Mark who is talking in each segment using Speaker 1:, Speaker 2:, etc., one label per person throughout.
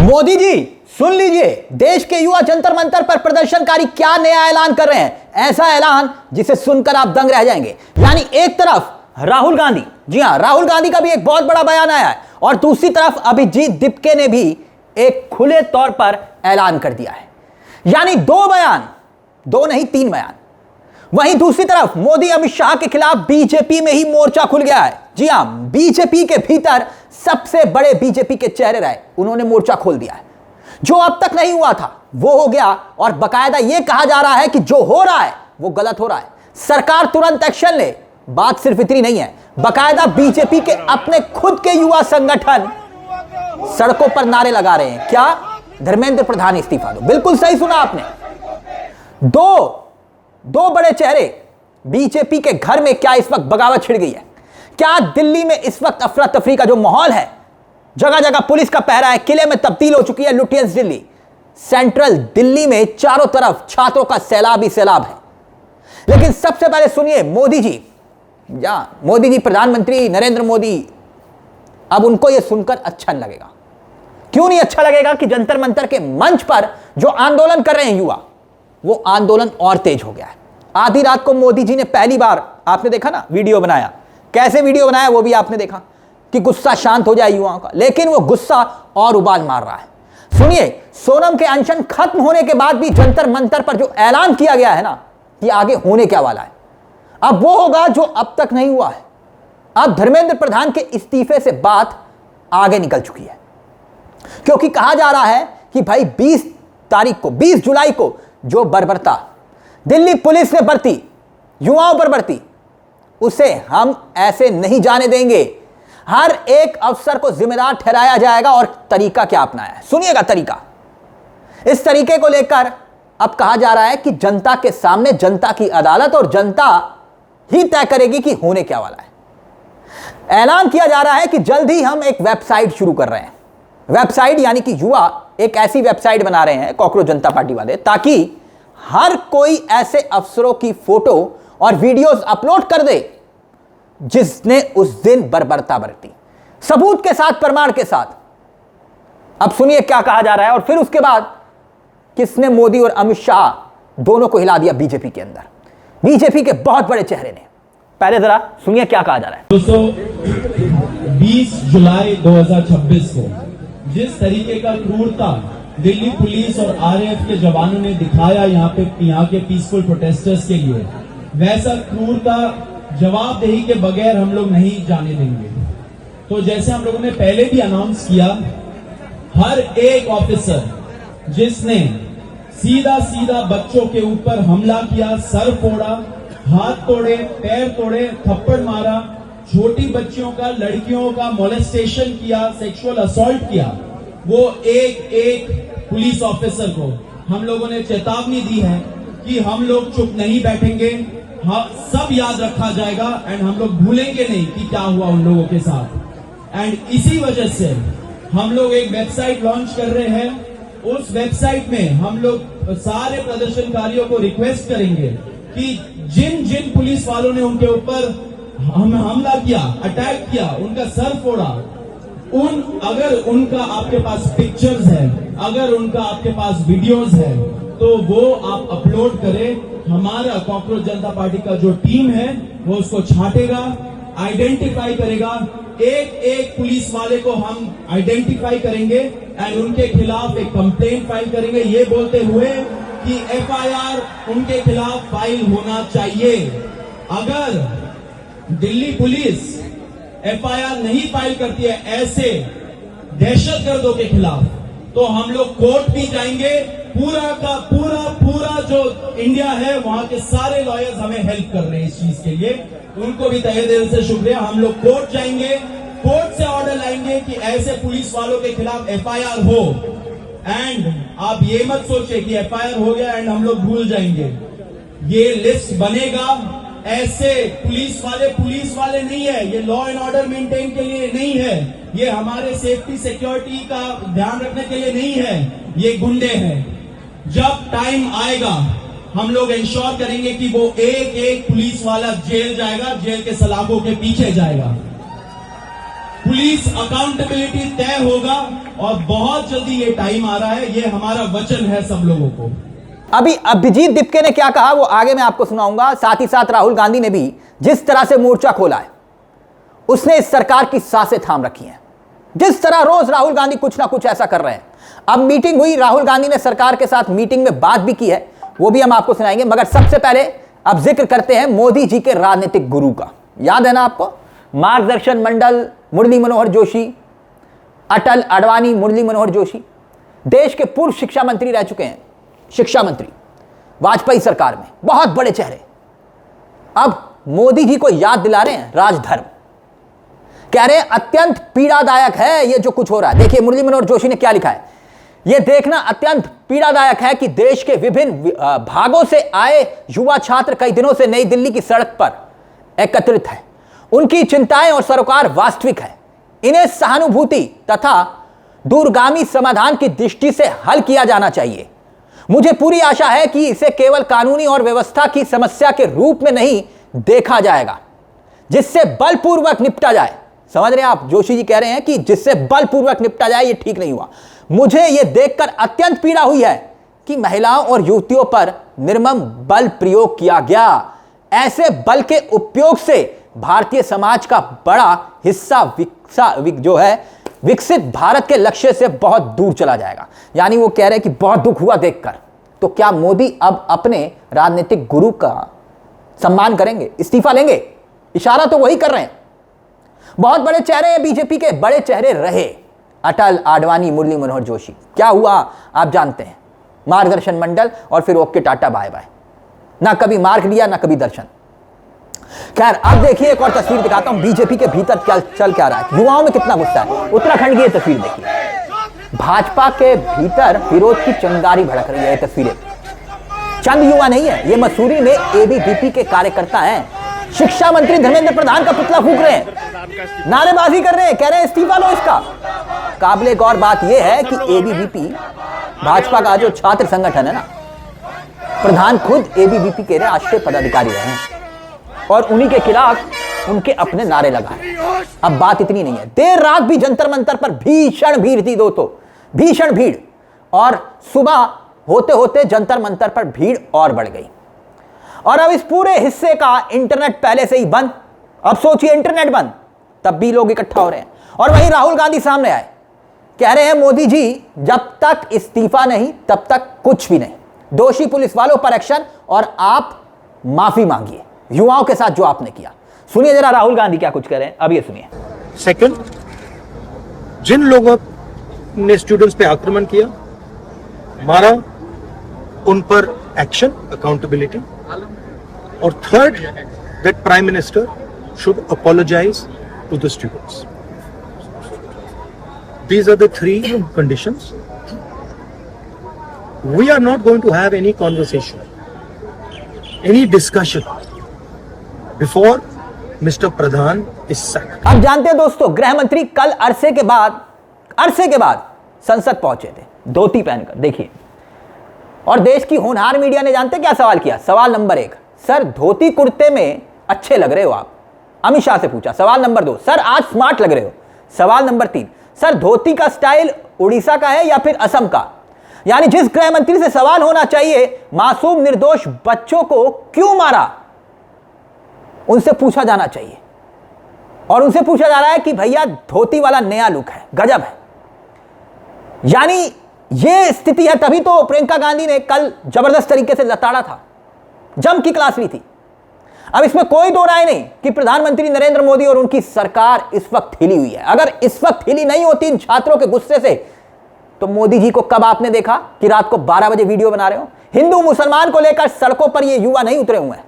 Speaker 1: मोदी जी सुन लीजिए, देश के युवा जंतर मंतर पर प्रदर्शनकारी क्या नया ऐलान कर रहे हैं। ऐसा ऐलान जिसे सुनकर आप दंग रह जाएंगे। यानी एक तरफ राहुल गांधी, जी हां, राहुल गांधी का भी एक बहुत बड़ा बयान आया है और दूसरी तरफ अभिजीत दीपके ने भी एक खुले तौर पर ऐलान कर दिया है। यानी दो बयान, दो नहीं तीन बयान। वहीं दूसरी तरफ मोदी अमित शाह के खिलाफ बीजेपी में ही मोर्चा खुल गया है। जी हां, बीजेपी के भीतर सबसे बड़े बीजेपी के चेहरे रहे, उन्होंने मोर्चा खोल दिया है। जो अब तक नहीं हुआ था वो हो गया और बकायदा यह कहा जा रहा है कि जो हो रहा है वो गलत हो रहा है, सरकार तुरंत एक्शन ले। बात सिर्फ इतनी नहीं है, बकायदा बीजेपी के अपने खुद के युवा संगठन सड़कों पर नारे लगा रहे हैं। क्या? धर्मेंद्र प्रधान इस्तीफा दो। बिल्कुल सही सुना आपने। दो बड़े चेहरे बीजेपी के घर में क्या इस वक्त बगावत छिड़ गई है? क्या दिल्ली में इस वक्त अफरा तफरी का जो माहौल है, जगह जगह पुलिस का पहरा है, किले में तब्दील हो चुकी है लुटियंस दिल्ली। सेंट्रल दिल्ली में चारों तरफ छात्रों का सैलाब ही सैलाब है। लेकिन सबसे पहले सुनिए मोदी जी, प्रधानमंत्री नरेंद्र मोदी, अब उनको यह सुनकर अच्छा नहीं लगेगा। क्यों नहीं अच्छा लगेगा कि जंतर मंतर के मंच पर जो आंदोलन कर रहे हैं युवा, वो आंदोलन और तेज हो गया है। आधी रात को मोदी जी ने पहली बार, आपने देखा ना, वीडियो बनाया। कैसे वीडियो बनाया वो भी आपने देखा कि गुस्सा शांत हो जाए युवाओं का, लेकिन वो गुस्सा और उबाल मार रहा है। सुनिए, सोनम के अनशन खत्म होने के बाद भी जंतर मंतर पर जो ऐलान किया गया है ना कि आगे होने क्या वाला है, अब वो होगा जो अब तक नहीं हुआ है। अब धर्मेंद्र प्रधान के इस्तीफे से बात आगे निकल चुकी है, क्योंकि कहा जा रहा है कि भाई 20 जुलाई को जो बर्बरता दिल्ली पुलिस ने बरती, युवाओं पर बरती, उसे हम ऐसे नहीं जाने देंगे। हर एक अफसर को जिम्मेदार ठहराया जाएगा। और तरीका क्या अपनाया है, सुनिएगा तरीका। इस तरीके को लेकर अब कहा जा रहा है कि जनता के सामने जनता की अदालत, और जनता ही तय करेगी कि होने क्या वाला है। ऐलान किया जा रहा है कि जल्द ही हम एक वेबसाइट शुरू कर रहे हैं। वेबसाइट यानी कि युवा एक ऐसी वेबसाइट बना रहे हैं, कॉकरोच जनता पार्टी वाले, ताकि हर कोई ऐसे अफसरों की फोटो और वीडियोस अपलोड कर दे जिसने उस दिन बर्बरता बरती, सबूत के साथ, प्रमाण के साथ। अब सुनिए क्या कहा जा रहा है, और फिर उसके बाद किसने मोदी और अमित शाह दोनों को हिला दिया बीजेपी के अंदर, बीजेपी के बहुत बड़े चेहरे ने। पहले जरा सुनिए क्या कहा जा रहा है।
Speaker 2: दोस्तों, 20 जुलाई 2026 को जिस तरीके का क्रूरता दिल्ली पुलिस और आरएएफ के जवानों ने दिखाया यहाँ के पीसफुल प्रोटेस्टर्स के लिए, वैसा क्रूरता जवाबदेही के बगैर हम लोग नहीं जाने देंगे। तो जैसे हम लोगों ने पहले भी अनाउंस किया, हर एक ऑफिसर जिसने सीधा बच्चों के ऊपर हमला किया, सर फोड़ा, हाथ तोड़े, पैर तोड़े, थप्पड़ मारा, छोटी बच्चियों का, लड़कियों का मोलेस्टेशन किया, सेक्सुअल असॉल्ट किया, वो एक पुलिस ऑफिसर को हम लोगों ने चेतावनी दी है कि हम लोग चुप नहीं बैठेंगे, सब याद रखा जाएगा एंड हम लोग भूलेंगे नहीं कि क्या हुआ उन लोगों के साथ। एंड इसी वजह से हम लोग एक वेबसाइट लॉन्च कर रहे हैं। उस वेबसाइट में हम लोग सारे प्रदर्शनकारियों को रिक्वेस्ट करेंगे कि जिन पुलिस वालों ने उनके ऊपर हमला किया, अटैक किया, उनका सर फोड़ा, अगर उनका आपके पास पिक्चर्स है, अगर उनका आपके पास वीडियोस है, तो वो आप अपलोड करें। हमारा कॉकरोच जनता पार्टी का जो टीम है वो उसको छांटेगा, आइडेंटिफाई करेगा। एक पुलिस वाले को हम आइडेंटिफाई करेंगे एंड उनके खिलाफ एक कंप्लेंट फाइल करेंगे, ये बोलते हुए कि एफआईआर उनके खिलाफ फाइल होना चाहिए। अगर दिल्ली पुलिस एफआईआर नहीं फाइल करती है ऐसे दहशतगर्दों के खिलाफ, तो हम लोग कोर्ट भी जाएंगे। पूरा का पूरा जो इंडिया है, वहां के सारे लॉयर्स हमें हेल्प कर रहे हैं इस चीज के लिए, उनको भी तहे दिल से शुक्रिया। हम लोग कोर्ट जाएंगे, कोर्ट से ऑर्डर लाएंगे कि ऐसे पुलिस वालों के खिलाफ एफआईआर हो। एंड आप ये मत सोचे कि एफआईआर हो गया एंड हम लोग भूल जाएंगे। ये लिस्ट बनेगा। ऐसे पुलिस वाले नहीं है, ये लॉ एंड ऑर्डर मेंटेन के लिए नहीं है, ये हमारे सेफ्टी सिक्योरिटी का ध्यान रखने के लिए नहीं है, ये गुंडे हैं। जब टाइम आएगा हम लोग इंश्योर करेंगे कि वो एक पुलिस वाला जेल जाएगा, जेल के सलाखों के पीछे जाएगा। पुलिस अकाउंटेबिलिटी तय होगा और बहुत जल्दी ये टाइम आ रहा है, ये हमारा वचन है सब लोगों को।
Speaker 1: अभी अभिजीत दिपके ने क्या कहा वो आगे मैं आपको सुनाऊंगा। साथ ही साथ राहुल गांधी ने भी जिस तरह से मोर्चा खोला है, उसने इस सरकार की सांसें थाम रखी हैं। जिस तरह रोज राहुल गांधी कुछ ना कुछ ऐसा कर रहे हैं। अब मीटिंग हुई, राहुल गांधी ने सरकार के साथ मीटिंग में बात भी की है, वो भी हम आपको सुनाएंगे। मगर सबसे पहले अब जिक्र करते हैं मोदी जी के राजनीतिक गुरु का। याद है ना आपको, मार्गदर्शन मंडल मुरली मनोहर जोशी, अटल, अडवाणी, मुरली मनोहर जोशी देश के पूर्व शिक्षा मंत्री रह चुके हैं, शिक्षा मंत्री वाजपेयी सरकार में, बहुत बड़े चेहरे। अब मोदी जी को याद दिला रहे हैं राजधर्म, कह रहे हैं अत्यंत पीड़ादायक है ये जो कुछ हो रहा है। देखिए मुरली मनोहर जोशी ने क्या लिखा है, यह देखना अत्यंत पीड़ादायक है कि देश के विभिन्न भागों से आए युवा छात्र कई दिनों से नई दिल्ली की सड़क पर एकत्रित हैं। उनकी चिंताएं और सरोकार वास्तविक है। इन्हें सहानुभूति तथा दूरगामी समाधान की दृष्टि से हल किया जाना चाहिए। मुझे पूरी आशा है कि इसे केवल कानूनी और व्यवस्था की समस्या के रूप में नहीं देखा जाएगा, जिससे बलपूर्वक निपटा जाए। समझ रहे हैं आप, जोशी जी कह रहे हैं कि जिससे बलपूर्वक निपटा जाए, ये ठीक नहीं हुआ। मुझे यह देखकर अत्यंत पीड़ा हुई है कि महिलाओं और युवतियों पर निर्मम बल प्रयोग किया गया। ऐसे बल के उपयोग से भारतीय समाज का बड़ा हिस्सा विकसित भारत के लक्ष्य से बहुत दूर चला जाएगा। यानी वो कह रहे हैं कि बहुत दुख हुआ देखकर। तो क्या मोदी अब अपने राजनीतिक गुरु का सम्मान करेंगे, इस्तीफा लेंगे? इशारा तो वही कर रहे हैं। बहुत बड़े चेहरे हैं, बीजेपी के बड़े चेहरे रहे, अटल, आडवाणी, मुरली मनोहर जोशी। क्या हुआ आप जानते हैं, मार्गदर्शन मंडल और फिर ओके टाटा बाय बाय, ना कभी मार्ग लिया ना कभी दर्शन। खैर अब देखिए एक और तस्वीर दिखाता हूं, बीजेपी के भीतर क्या चल क्या रहा है, युवाओं में कितना गुस्सा है। उत्तराखंड की ये तस्वीर देखिए, भाजपा के भीतर विरोध की चिंगारी भड़क रही है। ये तस्वीरें चंद युवा नहीं है, ये मसूरी में एबीवीपी के कार्यकर्ता हैं। शिक्षा मंत्री धर्मेंद्र प्रधान का पुतला फूंक रहे हैं, नारेबाजी कर रहे हैं, कह रहे हैं इस्तीफा लो इसका। काबिले गौर बात यह है कि एबीवीपी भाजपा का जो छात्र संगठन है ना, प्रधान खुद एबीवीपी के राष्ट्रीय पदाधिकारी रहे हैं और उन्हीं के खिलाफ उनके अपने नारे लगाए। अब बात इतनी नहीं है, देर रात भी जंतर मंतर पर भीषण भीड़ थी दोस्तों, भीषण भीड़, और सुबह होते होते जंतर मंतर पर भीड़ और बढ़ गई। और अब इस पूरे हिस्से का इंटरनेट पहले से ही बंद। अब सोचिए इंटरनेट बंद, तब भी लोग इकट्ठा हो रहे हैं। और वहीं राहुल गांधी सामने आए, कह रहे हैं मोदी जी जब तक इस्तीफा नहीं तब तक कुछ भी नहीं, दोषी पुलिस वालों पर एक्शन और आप माफी मांगिए युवाओं के साथ जो आपने किया। सुनिए जरा राहुल गांधी क्या कुछ कह रहे हैं, अब ये सुनिए।
Speaker 3: सेकंड, जिन लोगों ने स्टूडेंट्स पे आक्रमण किया, हमारा उन पर एक्शन, अकाउंटेबिलिटी। और third, that prime minister should apologise to the students. These are the three conditions. We are not going to have any conversation, any discussion before Mr. Pradhan is sacked.
Speaker 1: आप जानते हैं दोस्तों, गृह मंत्री कल अरसे के बाद संसद पहुंचे थे धोती पहनकर। देखिए, और देश की होनहार मीडिया ने जानते क्या सवाल किया? सवाल नंबर 1, सर धोती कुर्ते में अच्छे लग रहे हो आप। अमित शाह से पूछा। सवाल नंबर 2, सर आज स्मार्ट लग रहे हो। सवाल नंबर 3, सर धोती का स्टाइल उड़ीसा का है या फिर असम का? यानी जिस गृह मंत्री से सवाल होना चाहिए, मासूम निर्दोष बच्चों को क्यों मारा, उनसे पूछा जाना चाहिए। और उनसे पूछा जा रहा है कि भैया धोती वाला नया लुक है, गजब है। यानी यह स्थिति है, तभी तो प्रियंका गांधी ने कल जबरदस्त तरीके से लताड़ा था, जम की क्लास ली थी। अब इसमें कोई दो राय नहीं कि प्रधानमंत्री नरेंद्र मोदी और उनकी सरकार इस वक्त हिली हुई है। अगर इस वक्त हिली नहीं होती इन छात्रों के गुस्से से, तो मोदी जी को कब आपने देखा कि रात को 12 बजे वीडियो बना रहे हो? हिंदू मुसलमान को लेकर सड़कों पर ये युवा नहीं उतरे हुए हैं।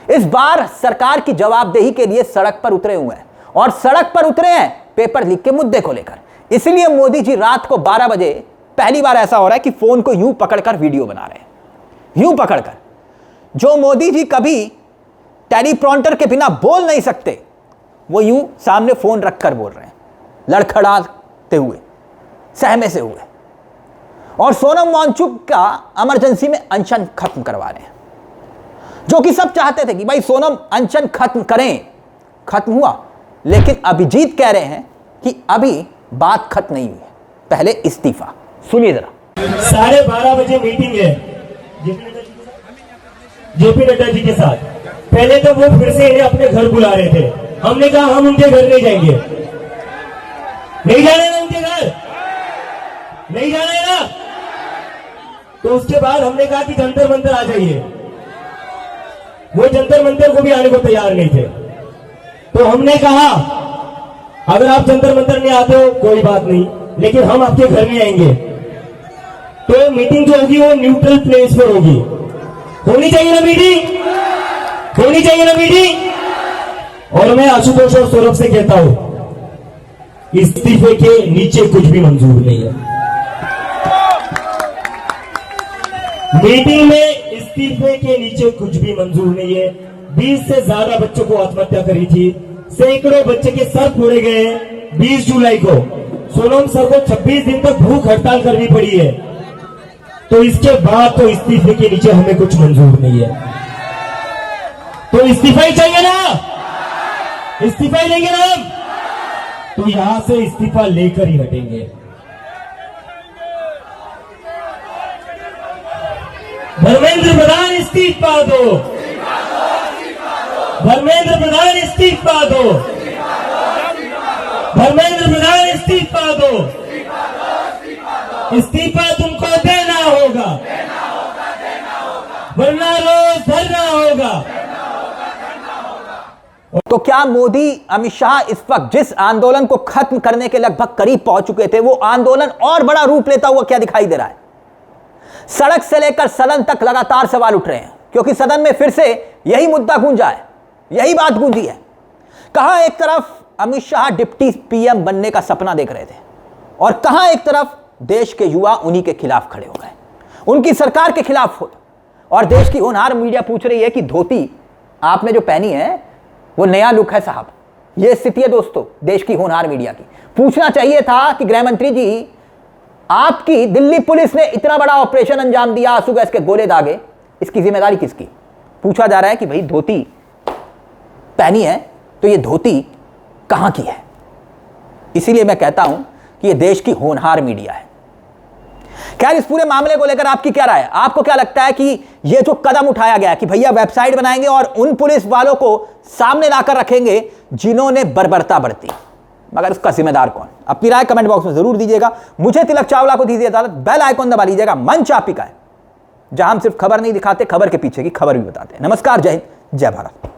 Speaker 1: इस बार सरकार की जवाबदेही के लिए सड़क पर उतरे हुए हैं, और सड़क पर उतरे हैं पेपर लीक के मुद्दे को लेकर। इसलिए मोदी जी रात को 12 बजे पहली बार ऐसा हो रहा है कि फोन को यूं पकड़कर वीडियो बना रहे हैं, यूं पकड़कर। जो मोदी जी कभी टेलीप्रॉम्प्टर के बिना बोल नहीं सकते, वो यूं सामने फोन रखकर बोल रहे हैं, लड़खड़ाते हुए, सहमे से हुए। और सोनम वांगचुक का इमरजेंसी में अनशन खत्म करवा रहे हैं, जो कि सब चाहते थे कि भाई सोनम अनशन खत्म करें। खत्म हुआ, लेकिन अभिजीत कह रहे हैं कि अभी बात खत्म नहीं हुई है, पहले इस्तीफा। सुनिए जरा।
Speaker 4: 12:30 बजे मीटिंग है जेपी नड्डा जी के साथ। पहले तो वो फिर से इन्हें अपने घर बुला रहे थे। हमने कहा हम उनके घर नहीं जाएंगे, नहीं जाने ना उनके घर, नहीं जाने ना। तो उसके बाद हमने कहा कि जंतर मंतर आ जाइए। वो जंतर मंतर को भी आने को तैयार नहीं थे। तो हमने कहा अगर आप जंतर मंतर नहीं आते हो कोई बात नहीं, लेकिन हम आपके घर नहीं आएंगे। तो मीटिंग जो होगी वो न्यूट्रल प्लेस पर होगी। होनी चाहिए ना मीटिंग, होनी चाहिए ना मीटिंग। और मैं आशुतोष और सौरभ से कहता हूं इस्तीफे के नीचे कुछ भी मंजूर नहीं है। मीटिंग में इस्तीफे के नीचे कुछ भी मंजूर नहीं है। 20 से ज्यादा बच्चों को आत्महत्या करी थी, सैकड़ों बच्चे के सर फोड़े गए हैं। 20 जुलाई को सोनम सर को 26 दिन तक भूख हड़ताल करनी पड़ी है। तो इसके बाद तो इस्तीफे के नीचे हमें कुछ मंजूर नहीं है। तो इस्तीफा ही चाहिए ना, इस्तीफा ही लेंगे ना हम। तो यहां से इस्तीफा लेकर ही हटेंगे। धर्मेंद्र प्रधान इस्तीफा दो, धर्मेंद्र प्रधान इस्तीफा दो, धर्मेंद्र प्रधान इस्तीफा दो। इस्तीफा तुमको देना होगा, वरना रोज धरना होगा।
Speaker 1: तो क्या मोदी, अमित शाह इस वक्त जिस आंदोलन को खत्म करने के लगभग करीब पहुंच चुके थे, वो आंदोलन और बड़ा रूप लेता हुआ क्या दिखाई दे रहा है? सड़क से लेकर सदन तक लगातार सवाल उठ रहे हैं, क्योंकि सदन में फिर से यही मुद्दा गूंजा है, यही बात गूंजी है। कहां एक तरफ अमित शाह डिप्टी पीएम बनने का सपना देख रहे थे, और कहां एक तरफ देश के युवा उन्हीं के खिलाफ खड़े हो गए, उनकी सरकार के खिलाफ हो। और देश की होनहार मीडिया पूछ रही है कि धोती आपने जो पहनी है वो नया लुक है साहब। यह स्थिति है दोस्तों देश की होनहार मीडिया की। पूछना चाहिए था कि गृह मंत्री जी, आपकी दिल्ली पुलिस ने इतना बड़ा ऑपरेशन अंजाम दिया, आंसू गैस के गोले दागे, इसकी जिम्मेदारी किसकी? पूछा जा रहा है कि भाई धोती पहनी है तो ये धोती कहां की है? इसीलिए मैं कहता हूं कि ये देश की होनहार मीडिया है। खैर, इस पूरे मामले को लेकर आपकी क्या राय है? आपको क्या लगता है कि ये जो कदम उठाया गया कि भैया वेबसाइट बनाएंगे और उन पुलिस वालों को सामने लाकर रखेंगे जिन्होंने बर्बरता बरती, मगर उसका जिम्मेदार कौन? अपनी राय कमेंट बॉक्स में जरूर दीजिएगा। मुझे तिलक चावला को दीजिए इजाजत। बेल आइकॉन दबा लीजिएगा। मंच आप ही का है, जहां हम सिर्फ खबर नहीं दिखाते, खबर के पीछे की खबर भी बताते हैं। नमस्कार, जय हिंद, जय भारत।